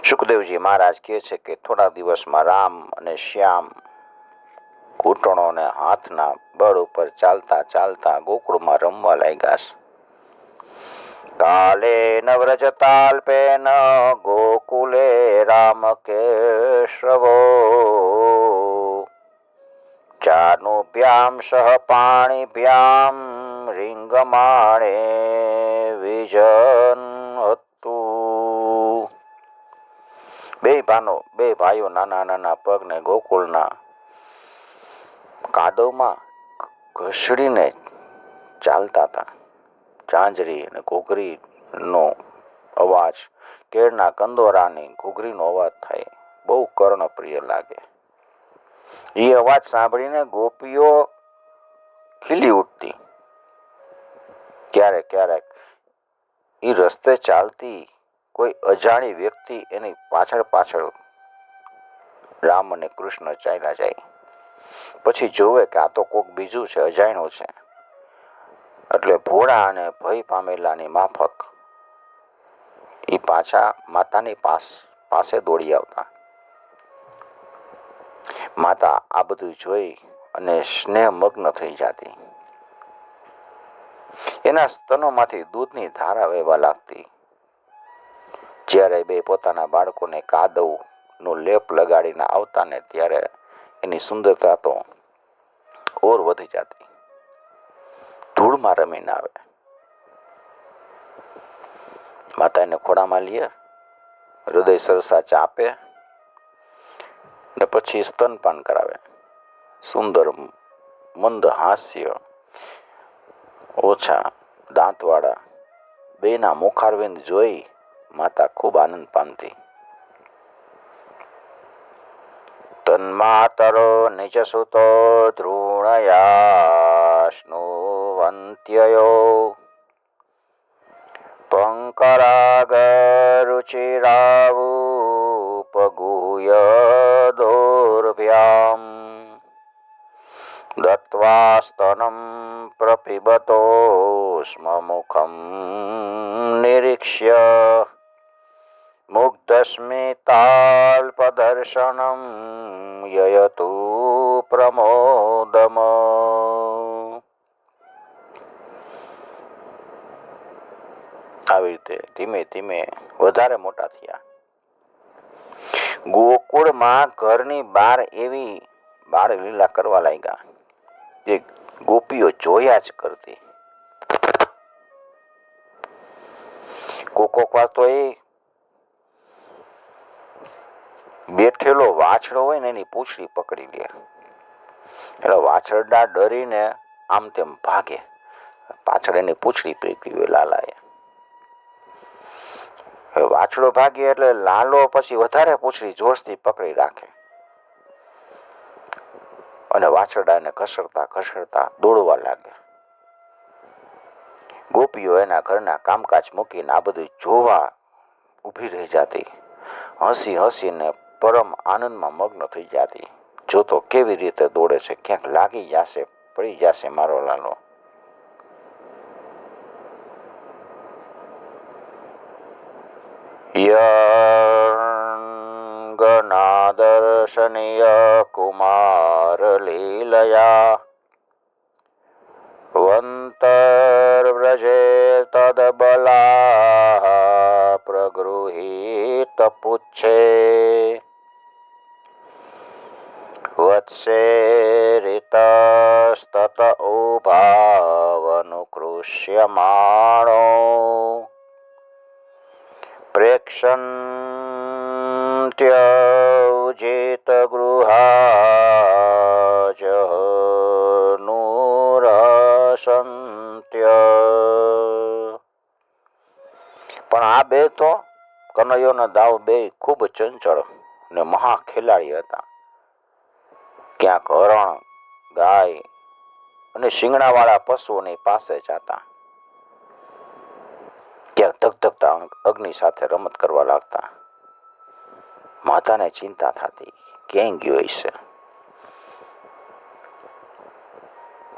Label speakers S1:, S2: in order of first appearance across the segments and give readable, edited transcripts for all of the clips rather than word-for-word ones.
S1: સુખદેવજી મહારાજ કહે છે કે થોડા દિવસમાં રામ અને શ્યામ ઘૂંટણો અને હાથના બળ ઉપર ચાલતા ચાલતા ગોકુળમાં રમવા લાગ્યા છે. કાલે નવ્રજતાલ્પેન ગોકુલે રામ કેશવો ચાનુભ્યામ સહ પાણીભ્યામ રીંગમાણે વિજન હતું. બે ભાઈઓ નાના નાના પગને ગોકુળના કાદવમાં ઘસડીને ચાલતા હતા. ઝાંઝરી અને ઘૂઘરીનો અવાજ, કેળના કંદોરાની ઘૂઘરીનો અવાજ થાય, બહુ કર્ણપ્રિય લાગે. એ અવાજ સાંભળીને ગોપીઓ ખીલી ઉઠતી. ક્યારેક ક્યારેક એ રસ્તે ચાલતી કોઈ અજાણી વ્યક્તિ એની પાછળ પાછળ રામ અને કૃષ્ણ ચાલ્યા જાય. પછી જોવે કે આ તો કોક બીજું છે, અજાણ્યું છે. એટલે ભોળા અને ભય પામેલાની માફક એ પાછા માતાની પાસે દોડી આવતા. માતા આ બધું જોઈ અને સ્નેહમગ્ન થઈ જતી. એના સ્તનોમાંથી દૂધની ધારા વહેવા લાગતી. જ્યારે બે પોતાના બાળકોને કાદવનો લેપ લગાડીને આવતા ને ત્યારે એની સુંદરતા તો ઓર વધી જતી. ધૂળમાં રમીને આવે, માતા એને ખોળામાં લે, હૃદય સરસા ચાપે ને પછી સ્તનપાન કરાવે. સુંદર મંદ હાસ્ય, ઓછા દાંતવાળા બેના મુખારવિંદ જોઈ માતા ખૂબ આનંદ પામતી. તન્માતરો નિજસુતો ધૃણયાશ્નુવન્ત્યયો પંકરાગરુચિરાવુપગૂય દોર્ભ્યામ દત્વા સ્તનમ પ્રપિબતો સ્મ મુખમ નિરીક્ષ્ય મુગ્ધસ્મિતાલ્પદર્શનમ યયતુ પ્રમોદમ. આવી રીતે ધીમે ધીમે વધારે મોટા થયા. ગોકુળમાં ઘરની બહાર એવી બાળ લીલા કરવા લાગ્યા જે ગોપીઓ જોયા જ કરતી. કોક વાર તો એ બેઠેલો વાછડો હોય ને એની પૂંછડી પકડી લે. એટલે વાછરડા ડરીને આમ તેમ ભાગે. પાછળ એની પૂંછડી પકડી હોય લાલાએ. વાછડો ભાગે એટલે લાલો પછી વધારે પૂંછડી જોશથી પકડી રાખે અને વાછરડાને ઘસડતા ઘસડતા દોડવા લાગે. ગોપીઓ એના ઘરના કામકાજ મૂકીને આ બધું જોવા ઊભી રહી જતી. હસી હસીને પરમ આનંદમાં મગ્ન થઈ જતી. જોતો કેવી રીતે દોડે છે, ક્યાંક લાગી જશે, પડી જશે મારો લાલો. યંગનાદર્શનીય કુમાર લીલયા વંતર્વ્રજે તદબલા પ્રગૃહીત પુચ્છે વત્સેરિતસ્તત ઉભાવનુકૃષ્યમાણો પ્રેક્ષન્ત્યજેત ગૃહાજનુરસંત્ય. પણ આ બે તો કનૈયોના દાવ બે ખૂબ ચંચળ ને મહા ખેલાડી હતા. ક્યાંક હરણ, ગાય અને શિંગણાવાળા પશુઓની પાસે જતા, ક્યાંક ધગધગતા અગ્નિ સાથે રમત કરવા લાગતા. માતાને ચિંતા થતી, ક્યાંય ગયો હશે.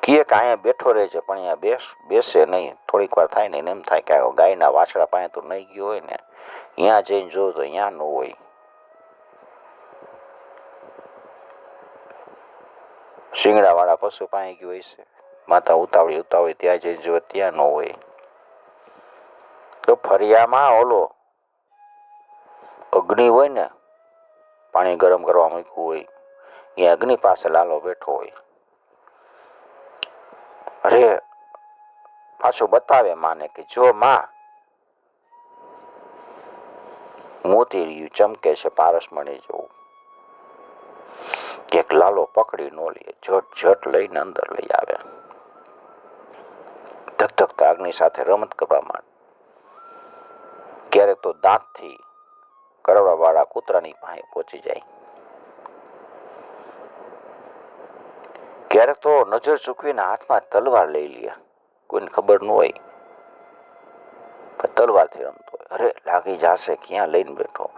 S1: કીએ કે અહીંયા બેઠો રહે છે, પણ અહીંયા બેસે નહીં. થોડીક વાર થાય ને એમ થાય કે ગાયના વાછડા પાસે તો નહીં ગયો હોય ને, અહીંયા જઈને જોયું તો અહીંયા ન હોય. શિંગડાવાળા પશુ પાસે ગયું હોય છે, માતા ઉતાવળી ત્યાં જઈને જોવે ત્યાં ન હોય. તો ફરિયામાં ઓલો અગ્નિ હોય ને, પાણી ગરમ કરવા મૂક્યું હોય, એ અગ્નિ પાસે લાલો બેઠો હોય. અરે પાછું બતાવે માને કે જો માં, મોતી રહ્યું ચમકે છે પારસમણી જેવું. એક લાલો પકડી નો લે, ઝટ લઈને અંદર લઈ આવે. ધગધગતા અગ્નિ સાથે રમત કરવા માંડે. ક્યારેક તો દાંતથી કરડવા વાળા કૂતરાની પાસે પહોંચી જાય. ક્યારેક તો નજર ચૂકવીને હાથમાં તલવાર લઈ લે, કોઈને ખબર ન હોય, તલવારથી રમતો હોય. અરે લાગી જશે, ક્યાં લઈને બેઠો.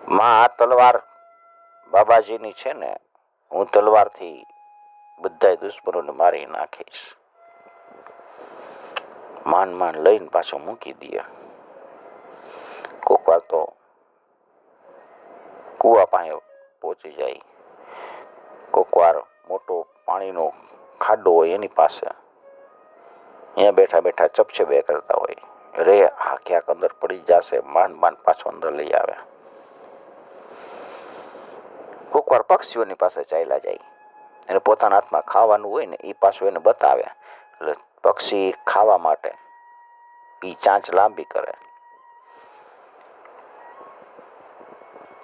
S1: માં આ તલવાર બાબાજીની છે ને, હું તલવારથી બધા દુશ્મનોને મારી નાખીશ. માન લઈને પાછો મૂકી દે. કોક વાર તો કુવા પાસે પહોંચી જાય, કોક વાર મોટો પાણીનો ખાડો હોય એની પાસે, અહીંયા બેઠા બેઠા ચપચે બે કરતા હોય. રે આ ક્યાંક અંદર પડી જશે, માંડ પાછો અંદર લઈ આવે. કોક વાર પક્ષીઓની પાસે ચાલ્યા જાય, એને પોતાના હાથમાં ખાવાનું હોય ને એ પાછું એને બતાવે. એટલે પક્ષી ખાવા માટે એ ચાંચ લાંબી કરે,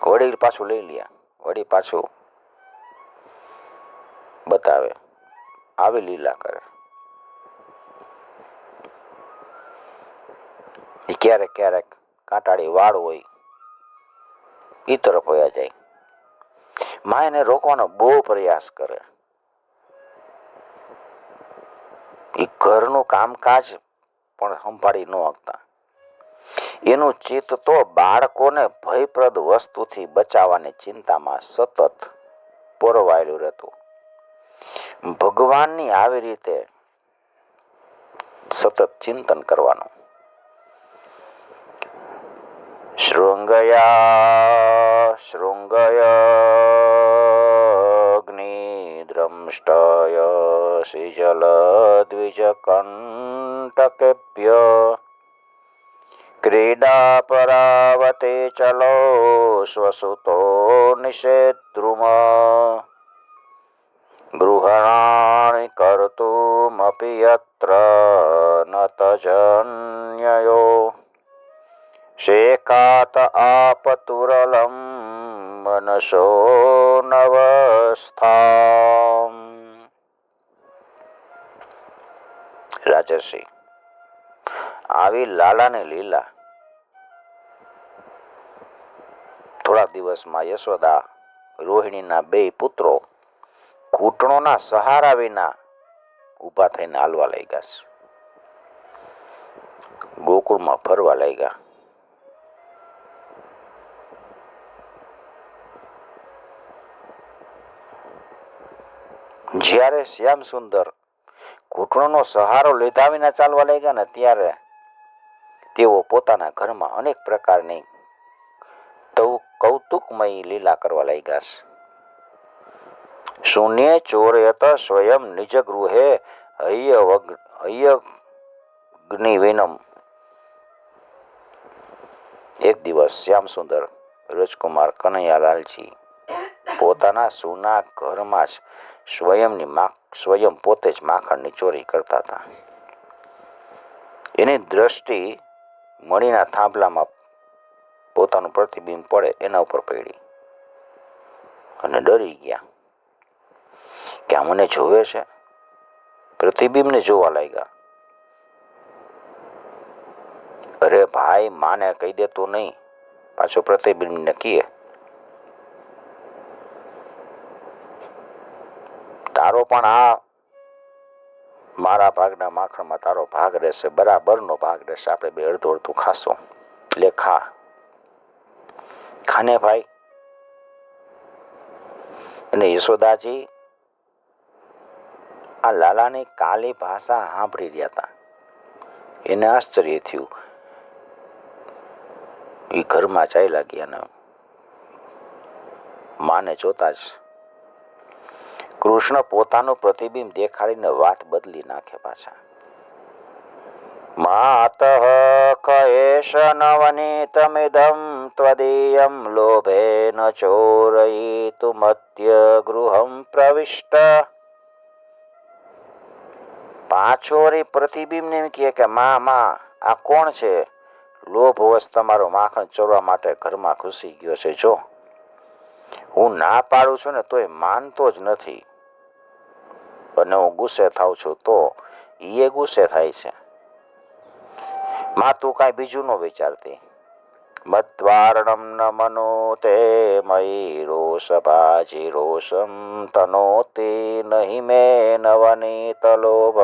S1: વળી પાછું લઈ લે, વળી પાછું બતાવે. આવી લીલા કરે. ક્યારેક કાંટાળી વાળ હોય એ તરફ વયા જાય. માં એને રોકવાનો બહુ પ્રયાસ કરે. એ ઘરનું કામકાજ પણ સંભાળી ન શકતા. એનું ચિત્ત તો બાળકોને ભયપ્રદ વસ્તુથી બચાવવાની ચિંતામાં સતત પોરવાયેલું રહેતું. ભગવાનની આવી રીતે સતત ચિંતન કરવાનું. શૃંગય અગ્નિદ્રંષ્ટય સિજલ દ્વિજ કંટકેભ્ય ક્રીડા પરાવતે ચલો સ્વસુતો નિષેદ્રુમ ગૃહાણિ કર્તુમપિ યત્ર ન તજન્યયો શેકાત આપતુરલમ મનસો નવસ્થામ. રાજર્ષિ, આવી લાલાને લીલા થોડા દિવસમાં યશોદા રોહિણીના બે પુત્રો ઘૂંટણોના સહારા વિના ઊભા થઈને હાલવા લાગ્યા. ગોકુળમાં ફરવા લાગ્યા. જ્યારે શ્યામ સુંદર ઘૂંટણોનો સહારો લીધા વિના ચાલવા લાગ્યા ને, ત્યારે તેઓ પોતાના ઘરમાં અનેક પ્રકારની કૌતુકમય લીલા કરવા લાગ્યા. શૂન્ય ચોરયત સ્વયં નિજ ગૃહે હયગ્નિવિનમ. એક દિવસ શ્યામ સુંદર રાજકુમાર કનૈયાલાલજી પોતાના સૂના ઘરમાં જ સ્વયં પોતે જ માખણની ચોરી કરતા હતા. એની દ્રષ્ટિ મણીના થાંભલામાં પોતાનું પ્રતિબિંબ પડે એના ઉપર પડી અને ડરી ગયા કે આ મને જોવે છે. પ્રતિબિંબને જોવા લાગ્યા. અરે ભાઈ, માને કહી દેતો નહીં, પાછો પ્રતિબિંબને કીએ તારો પણ આ મારા ભાગના માખણમાં તારો ભાગ રહેશે, બરાબરનો ભાગ રહેશે, આપણે બે અડધું અડધું ખાશું. લે ખા, ખાને ભાઈ. અને યશોદાજી આ લાલાની કાલી ભાષા સાંભળી રહ્યા હતા. એને આશ્ચર્ય થયું. એ ઘરમાં ચાલ્યા ગયા ને માને જોતા જ કૃષ્ણ પોતાનું પ્રતિબિંબ દેખાડીને વાત બદલી નાખે પાછા. માતઃ કએશ નવનીતમિદં ત્વદીયં લોભેન ચોરયિતુમદ્ય ગૃહં પ્રવિષ્ટ. પાછોરી પ્રતિબિંબને એમ કહે કે માં આ કોણ છે? લોભવશ તમારો માખણ ચોરવા માટે ઘરમાં ઘૂસી ગયો છે. જો હું ના પાડું છું ને તોય માનતો જ નથી, અને હું ગુસ્સે થાઉં છું તો એ ગુસ્સે થાય છે. માં તું કાંઈ બીજું ન વિચારતી. મદ્વાર્ણમ ન મનો તે મયી રોષ ભાજી રોષમ તનોતી નહીં મે નવનીત લોભ.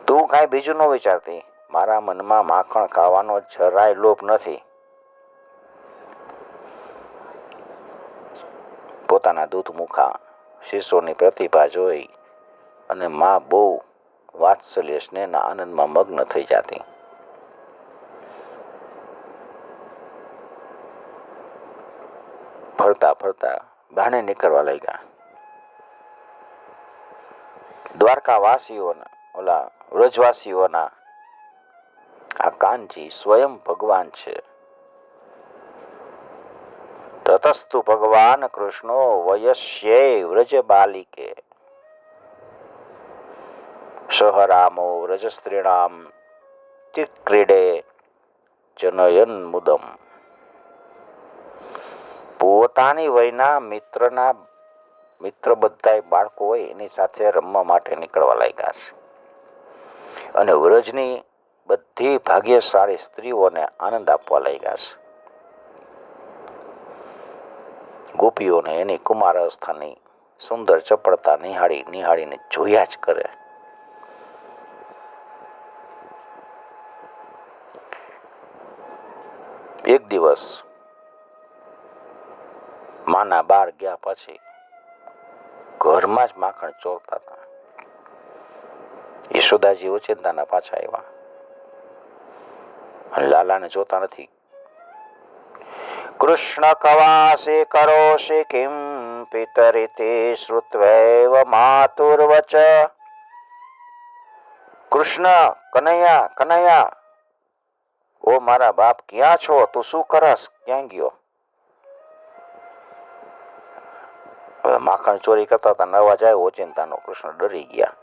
S1: તું કાંઈ બીજું ન વિચારતી. મારા મનમાં માખણ ખાવાનો જરાય લોભ નથી. પોતાના દૂધ મુખા શિષ્યોની પ્રતિભા જોઈ અને માં બહુ વાત્સલ્ય સ્નેહના આનંદમાં મગ્ન થઈ જતી. ફરતા ફરતા બહાને નીકળવા લાગ્યા. દ્વારકાવાસીઓના ઓલા વ્રજવાસીઓના આ કાનજી સ્વયં ભગવાન છે. તતસ્તુ ભગવાન કૃષ્ણો વયસ્યે વ્રજ બાલિકે સહરામો વ્રજસ્ત્રીણામ ચિક્રીડે જનયન મુદમ. પોતાની વયના મિત્ર બધા બાળકો હોય એની સાથે રમવા માટે નીકળવા લાગ્યા છે, અને વ્રજની બધી ભાગ્યશાળી સ્ત્રીઓને આનંદ આપવા લાગ્યા છે. ગોપીઓને એની કુમાર અવસ્થાની સુંદર ચપળતા નિહાળીને જોયા જ કરે. એક દિવસ માના બહાર ગયા પછી ઘરમાં જ માખણ ચોરતા હતા. યશોદાજી ઓચિંતાના પાછા આવ્યા. લાલાને જોતા નથી. કૃષ્ણ કવાસી કરોષિ કિમ પિતરિતિ શ્રુત્વૈવ માતુર્વચ. કૃષ્ણ, કનૈયા કનૈયા, ઓ મારા બાપ ક્યાં છો? તું શું કરસ? ક્યાં ગયો? હવે માખણ ચોરી કરતા હતા, નવા જાય ઓચિંતાનો. કૃષ્ણ ડરી ગયા.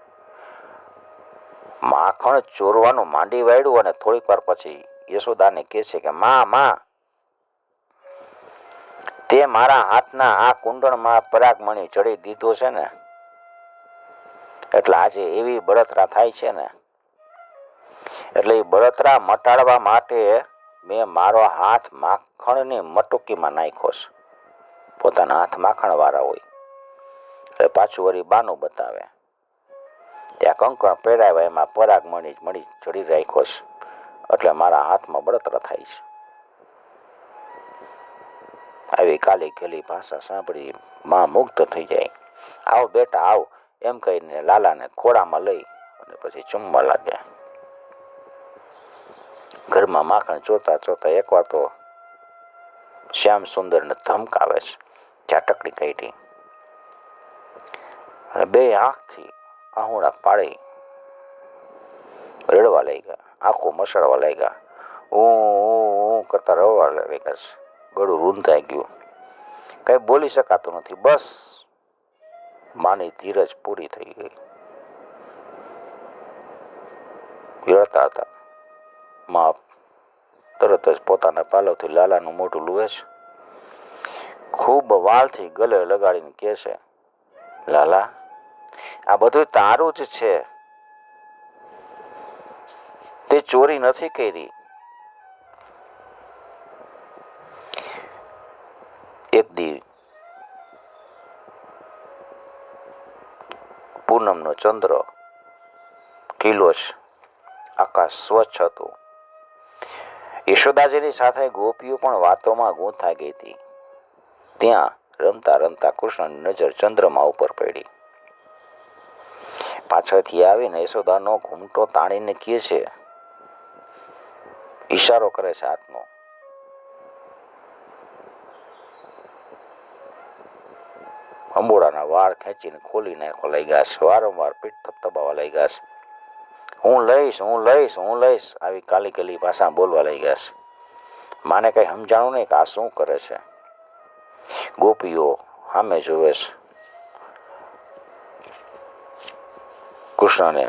S1: માખણ ચોરવાનું માંડી વાળ્યું અને થોડીક વાર પછી યશોદાને કહે છે કે માં તે મારા હાથના આ કુંડળમાં પરાગમણી ચડી દીધો છે ને, એટલે આજે એવી બળતરા થાય છે ને, એટલે એ બળતરા મટાડવા માટે મેં મારો હાથ માખણની મટુકીમાં નાખ્યો છે. પોતાના હાથ માખણ વાળા હોય એટલે પાછું વળી બાનું બતાવે. ત્યાં કંકણ પહેરાવ્યા, એમાં પરાગમણી મળી ચડી રાખ્યો છે, એટલે મારા હાથમાં બળતરા થાય છે. આવી કાલી ગેલી ભાષા સાંભળી માં મુગ્ધ થઈ જાય. આવ બેટા આવ, એમ કહીને લાલાને ખોળામાં લઈ અને પછી ચૂમવા લાગ્યા. ઘરમાં માખણ ચોરતા ચોરતા એકવાર તો શ્યામ સુંદરને ધમકાવે છે, ઝાટકડી કાઢી અને બે આંખથી આહુડા પાડી રડવા લાગ્યા, આંખો મસળવા લાગ્યા, હું કરતા રડવા લાગ્યા છે. ગળું રૂંધાઈ ગયું, કઈ બોલી શકાતું નથી. બસ માની ધીરજ પૂરી થઈ ગઈ. રડતા હતા. માં તરત જ પોતાના પાલવથી લાલાનું મોઢું લૂએ છે. ખૂબ વાલથી ગલે લગાડીને કહે છે, લાલા આ બધું તારું જ છે, તે ચોરી નથી કરી. એક દી પૂનમનો ચંદ્ર ખીલો છે, આકાશ સ્વચ્છ હતું. યશોદાજીની સાથે ગોપીઓ પણ વાતોમાં ગૂંથાઈ ગઈ હતી. ત્યાં રમતા રમતા કૃષ્ણની નજર ચંદ્રમા ઉપર પડી. પાછળથી આવીને યશોદાનો ઘૂમટો તાણીને કહે છે, ઈશારો કરે છે હાથનો. અંબોડાના વાળ ખેંચીને ખોલી નાખવા લાગ્યા છે. વારંવાર પીઠ થપથપાવા લાગ્યા છે. હું લઈશ, હું લઈશ, હું લઈશ, આવી કાલી કાલી ભાષા બોલવા લાગ્યા છે. માને કઈ સમજાણું નહીં કે આ શું કરે છે. ગોપીઓ સામે જોવે છે. કૃષ્ણને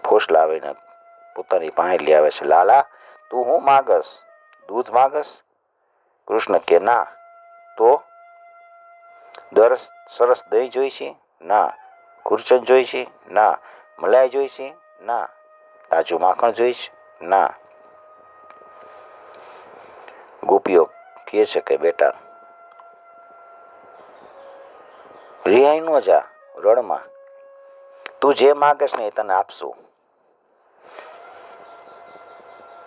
S1: ફોસ લાવીને પોતાની પાસે લઈ આવે છે. લાલા, તું હું માગસ? દૂધ માગસ? કૃષ્ણ કે ના. તો સરસ દહીં જોઈ છે? ના. કુરચન જોઈ છે? ના. મલાઈ જોઈ છે? ના. તાજું માખણ જોઈ છે? ના. ગોપીઓ કહે છે કે બેટા, રિહાઈ ન જા રણમાં. તું જે માગેશ ને એ તને આપશું.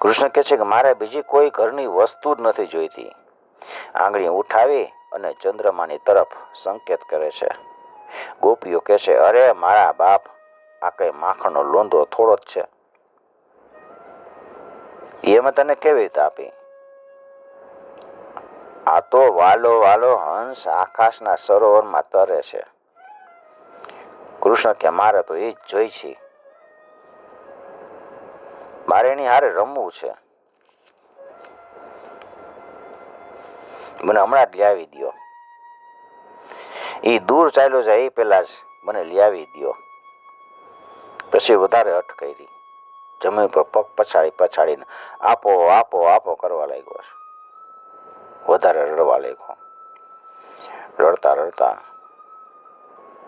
S1: કૃષ્ણ કહે છે કે મારે બીજી કોઈ ઘરની વસ્તુ જ નથી જોઈતી. આંગળી ઉઠાવી અને ચંદ્રમાની તરફ સંકેત કરે છે. ગોપીઓ કહે છે, અરે મારા બાપ, આ કઈ માખણનો લોંદો થોડો જ છે. એ મેં તને કેવી રીતે આપી? આ તો વાલો વાલો હંસ આકાશના સરોવરમાં તરે છે. કૃષ્ણ કે મારે તો એ જ જોઈ છે. મારે એની હારે રમવું છે. મને હમણાં જ લઈ આવી દો. એ દૂર ચાલ્યો જાય એ પેલા જ મને લઈ આવી દો. પછી વધારે હઠ કરી. જમીન પર પગ પછાડીને આપો આપો આપો કરવા લાગ્યો. વધારે રડવા લાગ્યો. રડતા રડતા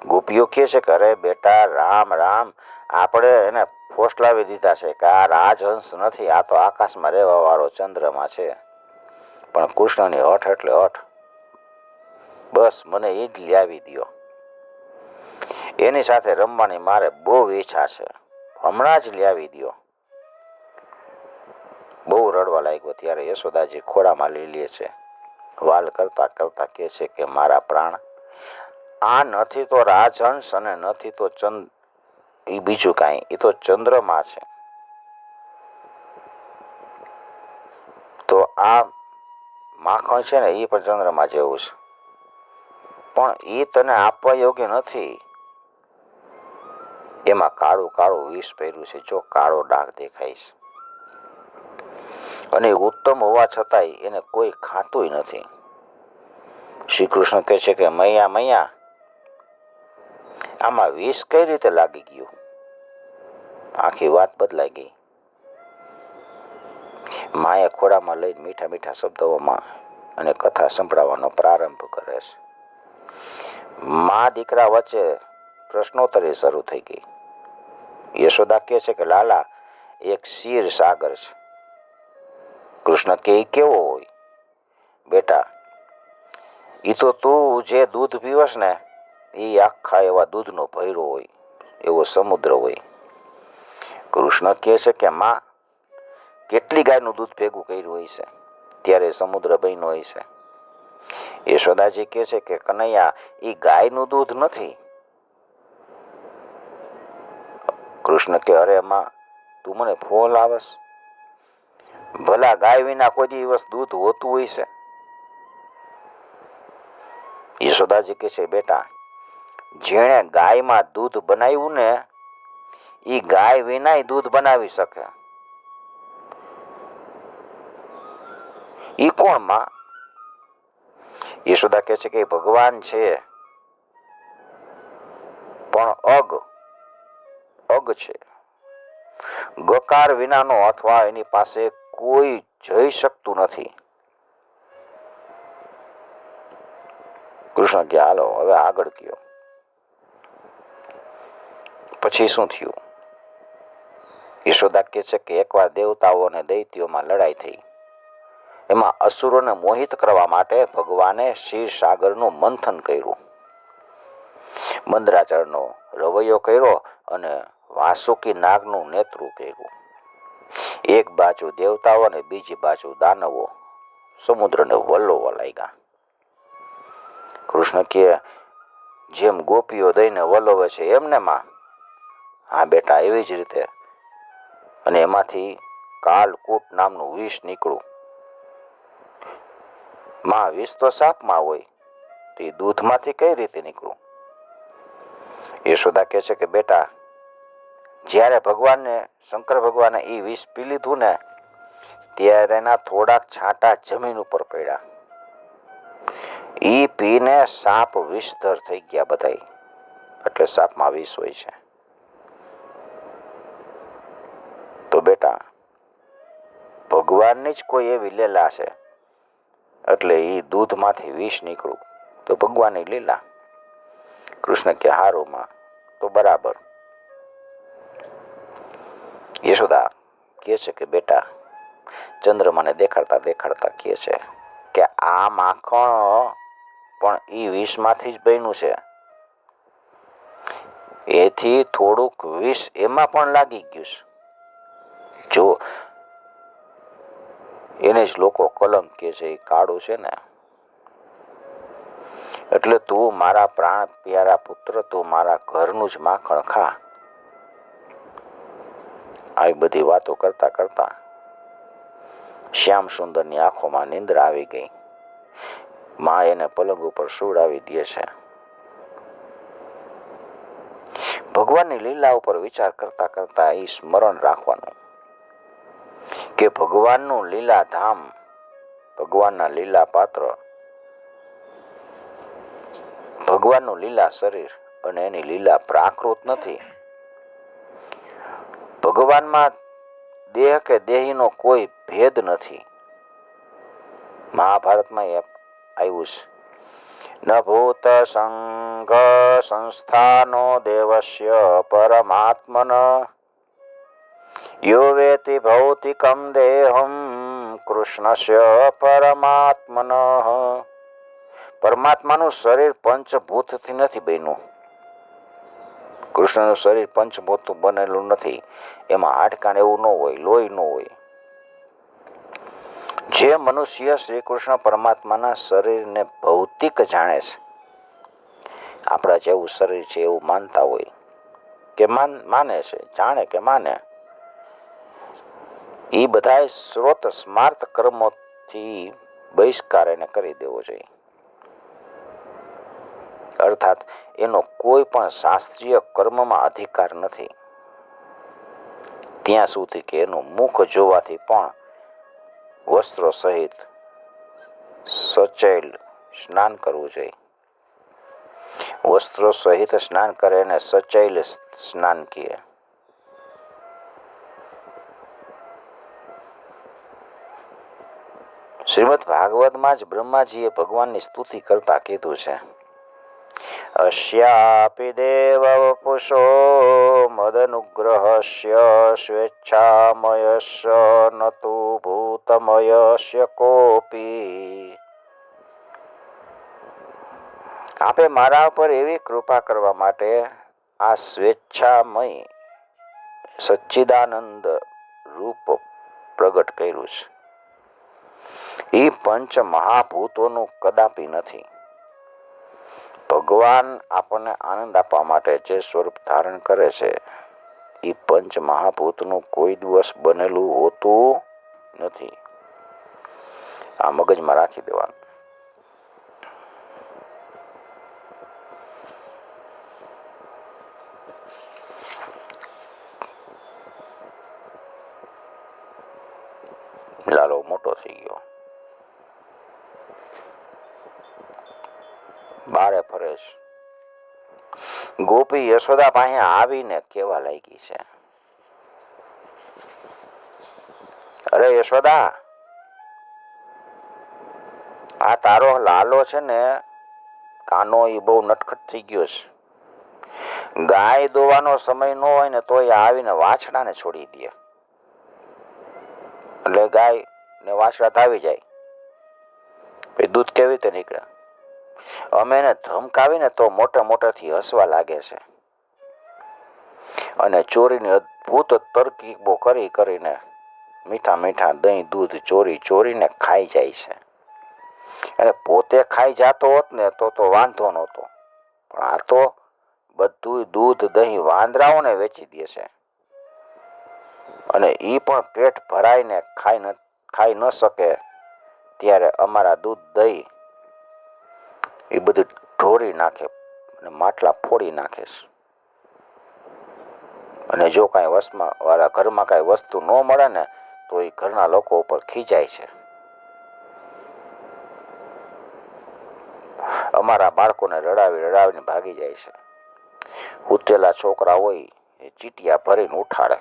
S1: ગોપીઓ કહે છે કે અરે બેટા, રામ રામ, આપણે એને ફોસલાવી દીધા છે કે આ રાજહંસ નથી, આ તો આકાશમાં રહેવા વાળો ચંદ્રમા છે. પણ કૃષ્ણની હઠ એટલે હઠ. બસ મને એ જ લઈ આવી દો. એની સાથે રમવાની મારે બહુ ઈચ્છા છે. હમણાં જ લઈ આવી દો. બહુ રડવા લાગ્યો ત્યારે યશોદાજી ખોળામાં લઈ લે છે. વાલ કરતા કરતા કહે છે કે મારા પ્રાણ, આ નથી તો રાજહંસ અને નથી તો એ બીજું કાંઈ, એ તો ચંદ્રમા છે. તો આ માખણ છે ને એ પણ ચંદ્રમા જેવું છે, પણ એ તને આપવા યોગ્ય નથી. એમાં કાળું કાળું વિષ પહેર્યું છે. જો કાળો ડાઘ દેખાય છે. અને ઉત્તમ હોવા છતાંય એને કોઈ ખાતું નથી. શ્રી કૃષ્ણ કહે છે કે મૈયા મૈયા, આમાં વિષ કઈ રીતે લાગી ગયું? આખી વાત બદલાઈ ગઈ. માએ ખોળામાં લઈને મીઠા મીઠા શબ્દોમાં અને કથા સંભળાવવાનો પ્રારંભ કરે છે. મા દીકરા વચ્ચે પ્રશ્નોત્તરી શરૂ થઈ ગઈ. યશોદા કહે છે કે લાલા, એક ક્ષીર સાગર છે. કૃષ્ણ કે એ કેવો હોય? બેટા, એ તો તું જે દૂધ પીવસ ને એ આખા એવા દૂધનો ભૈરો હોય, એવો સમુદ્ર હોય. કૃષ્ણ કહે છે કે માં, કેટલી ગાયનું દૂધ ભેગું કર્યું હોય છે ત્યારે સમુદ્ર બન્યો હોય છે. યશોદાજી કહે છે કે કનૈયા, એ ગાયનું દૂધ નથી. કૃષ્ણ કે અરે માં, તું મને ફોલ આવસ? ભલા ગાય વિના કોઈ દિવસ દૂધ હોતું હોય છે? યશોદાજી કહે છે બેટા, જેણે ગાયમાં દૂધ બનાવ્યું ને એ ગાય વિનાય દૂધ બનાવી શકે. ઈ કોણ માં? યશોદા કહે છે કે ભગવાન છે, પણ અગ છે. ગકાર વિનાનો અથવા એની પાસે કોઈ જઈ શકતું નથી. કૃષ્ણ કે હાલો હવે આગળ કયો. પછી શું થયું? યશોદા કહે છે કે એકવાર દેવતાઓ અને દૈત્યોમાં લડાઈ થઈ. એમાં અસુરોને મોહિત કરવા માટે ભગવાને ક્ષીરસાગરનું મંથન કર્યું. મંદરાચળનો રવૈયો કર્યો અને વાસુકી નાગનું નેતૃત્વ કર્યું. એક બાજુ દેવતાઓ અને બીજી બાજુ દાનવો સમુદ્રને વલોવા લાગ્યા. કૃષ્ણ કે જેમ ગોપીઓ દઈને વલોવે છે એમને માં? હા બેટા, એવી જ રીતે. અને એમાંથી કાલકૂટ નામનું વિષ નીકળ્યું. માં, વિષ તો સાપમાં હોય, તે દૂધમાંથી કઈ રીતે નીકળ્યું? યશોદા કહે છે કે બેટા, જ્યારે શંકર ભગવાને એ વિષ પી લીધું ને, ત્યારે એના થોડાક છાંટા જમીન ઉપર પડ્યા. ઈ પીને સાપ વિષધર થઈ ગયા બધાય. એટલે સાપમાં વિષ હોય છે. તો બેટા, ભગવાનની જ કોઈ એવી લીલા છે, એટલે એ દૂધમાંથી વિષ નીકળ્યું તો ભગવાનની લીલા. કૃષ્ણ કે હારું માં, તો બરાબર. યશોદા કહે છે કે બેટા, ચંદ્રમાને દેખાડતા દેખાડતા કહે છે કે આ માખણ પણ ઈ વિષમાંથી જ બન્યું છે. એથી થોડુંક વિષ એમાં પણ લાગી ગયું છે. જો એને જ લોકો કલંક કે છે, એ કાળું છે ને. એટલે તું મારા પ્રાણ પ્યારા પુત્ર, તું મારા ઘરનું જ માખણ ખા. આવી બધી વાતો કરતા કરતા શ્યામ સુંદરની આંખોમાં નિંદ્રા આવી ગઈ. માં એને પલંગ ઉપર સુવડાવી દે છે. ભગવાનની લીલા ઉપર વિચાર કરતા કરતા એ સ્મરણ રાખવાનું કે ભગવાનનું લીલા ધામ, ભગવાનના લીલા પાત્ર, ભગવાનનું લીલા શરીર અને એની લીલા પ્રાકૃત નથી. ભગવાનમાં દેહ કે દેહીનો કોઈ ભેદ નથી. મહાભારતમાં આવ્યું છે, ન ભૂત સંઘ સંસ્થાનો દેવસ્ય પરમાત્મન યો વેતિ ભૌતિકમ દેહમ કૃષ્ણસ્ય પરમાત્મન. પરમાત્માનું શરીર પંચભૂતથી નથી બન્યું. કૃષ્ણનું શરીર પંચભૂતનું બનેલું નથી. એમાં હાડકાં એવું ન હોય, લોહી ન હોય. જે મનુષ્ય શ્રી કૃષ્ણ પરમાત્માના શરીરને ભૌતિક જાણે છે, આપણા જેવું શરીર છે એવું માનતા હોય કે માને છે, જાણે કે માને, એ બધા સ્રોત સ્માર્ત કર્મોથી બહિષ્કાર એને કરી દેવો જોઈએ. અર્થાત એનો કોઈ પણ શાસ્ત્રીય કર્મમાં અધિકાર નથી, ત્યાં સુધી કે એનું મુખ જોવાથી પણ વસ્ત્રો સહિત સચૈલ સ્નાન કરવું જોઈએ. વસ્ત્રો સહિત સ્નાન કરે એને સચૈલ સ્નાન કહે. શ્રીમદ ભાગવતમાં જ બ્રહ્માજીએ ભગવાનની સ્તુતિ કરતા કીધું છે, અસ્યાપિ દેવ વપુષો મદનુગ્રહસ્ય સ્વેચ્છામયસ્ય નતુ ભૂતમયસ્ય કોપી. આપે મારા ઉપર એવી કૃપા કરવા માટે આ સ્વેચ્છામય સચ્ચિદાનંદ રૂપ પ્રગટ કર્યું છે. એ પંચ મહાભૂતોનું કદાપી નથી. ભગવાન આપણને આનંદ આપવા માટે જે સ્વરૂપ ધારણ કરે છે, એ પંચ મહાભૂતનું કોઈ દિવસ બનેલું હોતું નથી. આ મગજમાં રાખી દેવાનું. લાલો મોટો થઈ ગયો, બારે ફરે છે. ગોપી યશોદા પાસે આવીને કેવા લાગી છે, અરે યશોદા, આ તારો લાલો છે ને કાનો, એ બહુ નટખટ થઈ ગયો છે. ગાય દોવાનો સમય ન હોય ને તો એ આવીને વાછડાને છોડી દે. એટલે ગાય ને વાછડા ધાવી જાય, દૂધ કેવી રીતે નીકળે. અમે એને ધમકાવીને તો મોટા મોટાથી હસવા લાગે છે અને ચોરીની અદભુત તરકીબો કરી કરીને મીઠા મીઠા દહીં દૂધ ચોરી ચોરીને ખાઈ જાય છે. અને પોતે ખાઈ જાતો હોત ને તો વાંધો નહોતો, પણ આ તો બધું દૂધ દહીં વાંદરાઓને વેચી દે છે, અને એ પણ પેટ ભરાઈને ખાઈ ન શકે ત્યારે અમારા દૂધ દહીં એ બધું ઢોરી નાખે અને માટલા ફોડી નાખે છે. અને જો કાંઈ વાળા ઘરમાં કાંઈ વસ્તુ ન મળે ને તો એ ઘરના લોકો ઉપર ખીજાય છે. અમારા બાળકોને રડાવીને ભાગી જાય છે. ઉતેલા છોકરા હોય એ ચીટિયા ભરીને ઉઠાડે.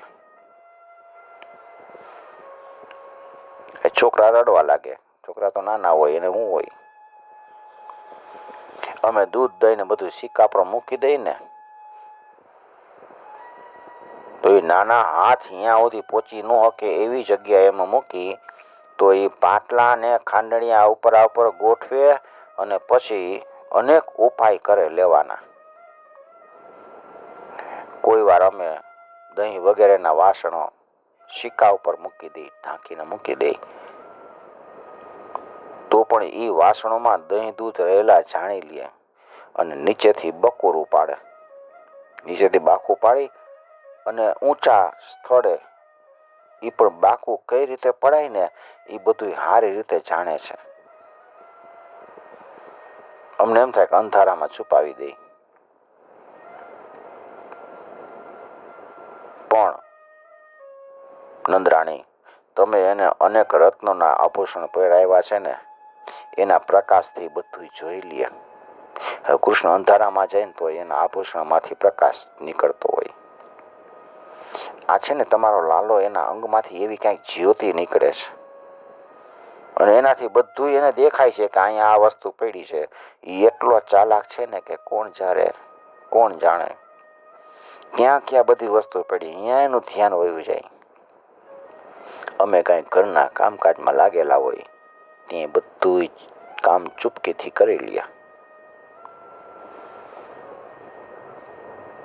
S1: એ છોકરા રડવા લાગે. છોકરા તો નાના હોય, એને શું હોય. અમે દૂધ દઈને બધું સિક્કા પર મૂકી દઈએ ને તો એ નાના હાથ અહીંયા સુધી પહોંચી ન શકે એવી જગ્યાએ એમાં મૂકી તો એ પાટલા ને ખાંડણિયા ઉપર ગોઠવે અને પછી અનેક ઉપાય કરે લેવાના. કોઈ વાર અમે દહીં વગેરેના વાસણો સિક્કા ઉપર મૂકી દઈ, ઢાંકીને મૂકી દઈ, તો પણ એ વાસણોમાં દહીં દૂધ રહેલા જાણી લે અને નીચેથી બકોરું પાડે. નીચેથી બાકું પાડી અને ઊંચા સ્થળે એ પણ બાકું કઈ રીતે પડાય ને એ બધું સારી રીતે જાણે છે. અમને એમ થાય કે અંધારામાં છુપાવી દઈ, પણ નંદરાણી, તમે એને અનેક રત્નોના આભૂષણ પહેરાવ્યા છે ને એના પ્રકાશથી બધું જોઈ લે. હવે કૃષ્ણ અંધારામાં જાય ને તો એના આભૂષણમાંથી પ્રકાશ નીકળતો હોય. આ છે ને તમારો લાલો, એના અંગમાંથી એવી કાંઈક જ્યોતિ નીકળે છે અને એનાથી બધું એને દેખાય છે કે અહીંયા આ વસ્તુ પડી છે. એ એટલો ચાલાક છે ને કે કોણ જાણે ક્યાં બધી વસ્તુ પડી, અહીંયા એનું ધ્યાન વયું જાય. અમે કાંઈ ઘરના કામકાજમાં લાગેલા હોય ત્યાં બધું કામ ચૂપકીથી કરી લે.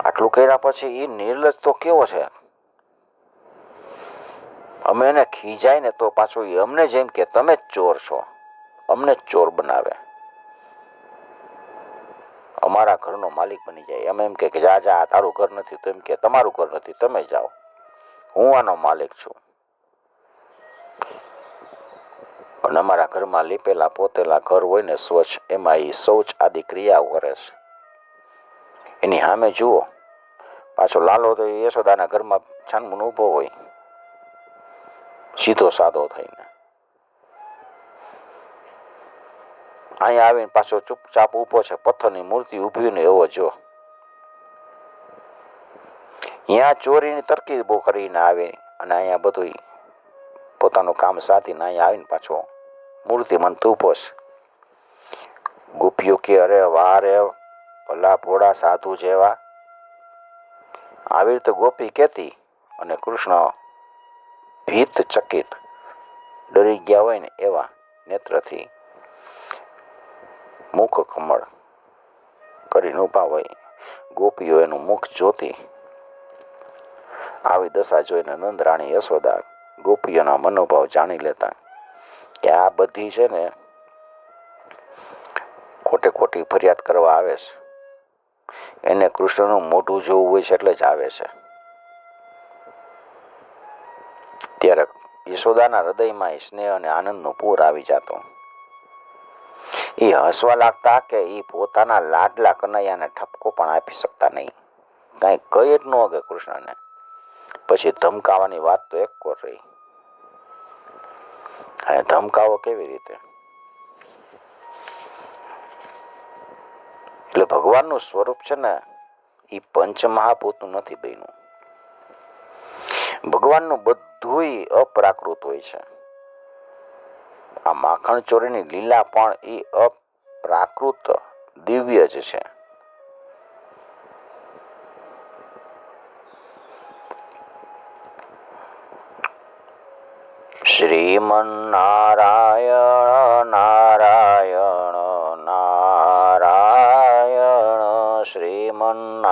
S1: આટલું કર્યા પછી એ નિર્લજ તો કેવો છે. અમે એને ખીજાય ને તો પાછું અમને જેમ કે તમે જ ચોર છો, અમને જ ચોર બનાવે. અમારા ઘરનો માલિક બની જાય. અમે એમ કે જા તારું ઘર નથી, તો એમ કે તમારું ઘર નથી, તમે જાઓ, હું આનો માલિક છું. અને અમારા ઘરમાં લીપેલા પોતેલા ઘર હોય ને સ્વચ્છ, એમાં એ શૌચ આદિ ક્રિયાઓ કરે છે. એની સામે જુઓ, પાછો લાલો તો યશોદાના ઘરમાં છાનમૂન ઊભો હોય સીધો સાદો થઈને. અહીંયા આવીને પાછો ચૂપચાપ ઊભો છે, પથ્થરની મૂર્તિ ઊભી ને એવો જો. અહીંયા ચોરીની તરકીબો કરીને આવે અને અહીંયા બધું પોતાનું કામ સાધીને અહીંયા આવીને પાછો મૂર્તિમંત ઊભો છે. ગોપીઓ કે અરે વાહ રે ભલા ભોળા સાધુ જેવા. આવી રીતે ગોપી કહેતી અને કૃષ્ણ ભીત ચકિત ડરી ગયા હોય ને એવા નેત્રથી મુખ કમળ કરીને ઊભા હોય. ગોપીઓ એનું મુખ જોતી. આવી દશા જોઈને નંદરાણી યશોદા ગોપીઓના મનોભાવ જાણી લેતા કે આ બધી છે ને ખોટી ફરિયાદ કરવા આવે છે. એને કૃષ્ણનું મોઢું જોવું હોય છે એટલે જ આવે છે. ત્યારે યશોદાના હૃદયમાં સ્નેહ અને આનંદનું પૂર આવી જતો. એ હસવા લાગતા કે એ પોતાના લાડલા કનૈયાને ઠપકો પણ આપી શકતા નહીં. કાંઈ કહી જ ન કે કૃષ્ણને. પછી ધમકાવાની વાત તો એક કોર રહી. અને ધમકાવો કેવી રીતે? એટલે ભગવાનનું સ્વરૂપ છે ને એ પંચમહાભૂતનું નથી બન્યું. ભગવાનનું બધુંય અપ્રાકૃત હોય છે. આ માખણ ચોરીની લીલા પણ એ અપ્રાકૃત દિવ્ય જ છે. શ્રીમન્નારાયણ નારાયણ નારાયણ શ્રીમન્નારાયણ